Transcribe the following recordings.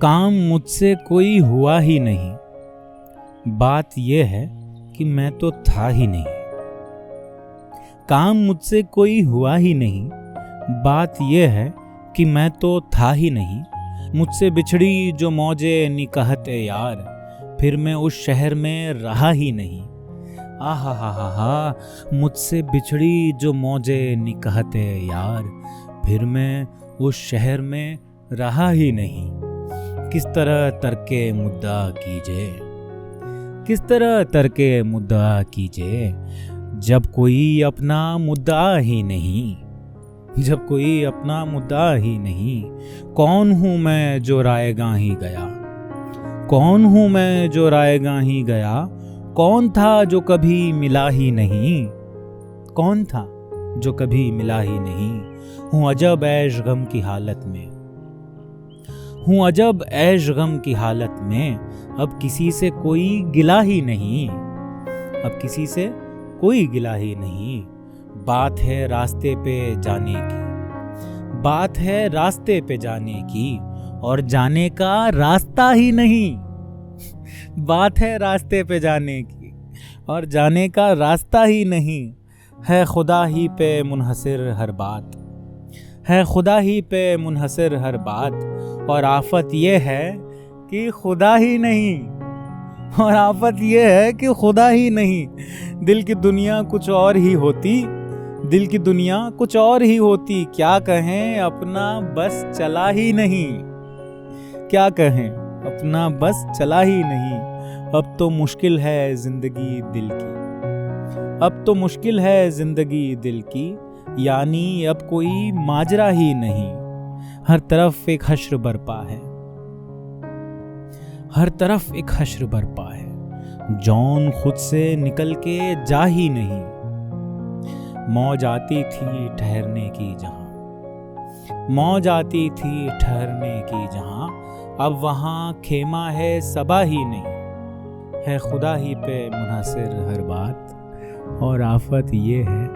काम मुझसे कोई हुआ ही नहीं, बात यह है कि मैं तो था ही नहीं। काम मुझसे कोई हुआ ही नहीं, बात यह है कि मैं तो था ही नहीं। मुझसे बिछड़ी जो मौजे निकहते यार, फिर मैं उस शहर में रहा ही नहीं। आहा हा हा हा, मुझसे बिछड़ी जो मौजे निकहते यार, फिर मैं उस शहर में रहा ही नहीं। किस तरह तर्के मुद्दा कीजिए, किस तरह तर्के मुद्दा कीजिए, जब कोई अपना मुद्दा ही नहीं, जब कोई अपना मुद्दा ही नहीं। कौन हूँ मैं जो रायगां ही गया, कौन हूँ मैं जो रायगां ही गया, कौन था जो कभी मिला ही नहीं, कौन था जो कभी मिला ही नहीं। हूँ अजब ऐश गम की हालत में, हूँ अजब ऐश गम की हालत में, अब किसी से कोई गिला ही नहीं, अब किसी से कोई गिला ही नहीं। बात है रास्ते पे जाने की, बात है रास्ते पे जाने की, और जाने का रास्ता ही नहीं। बात है रास्ते पे जाने की और जाने का रास्ता ही नहीं। है खुदा ही पे मुनहसिर हर बात, है खुदा ही पे मुनहसिर हर बात, और आफत ये है कि खुदा ही नहीं, और आफत ये है कि खुदा ही नहीं। दिल की दुनिया कुछ और ही होती, दिल की दुनिया कुछ और ही होती, क्या कहें अपना बस चला ही नहीं, क्या कहें अपना बस चला ही नहीं। अब तो मुश्किल है जिंदगी दिल की, अब तो मुश्किल है जिंदगी दिल की, यानी अब कोई माजरा ही नहीं। हर तरफ एक हश्र बरपा है, हर तरफ एक हश्र बरपा है, जौन खुद से निकल के जा ही नहीं। मौज आती थी ठहरने की जहां, मौज आती थी ठहरने की जहां, अब वहां खेमा है सबा ही नहीं। है खुदा ही पे मुनहसिर हर बात, और आफत ये है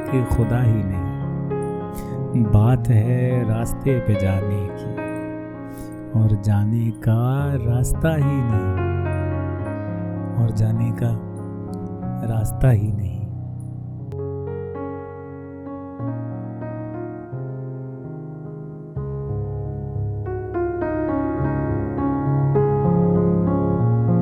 कि खुदा ही नहीं। बात है रास्ते पे जाने की, और जाने का रास्ता ही नहीं, और जाने का रास्ता ही नहीं।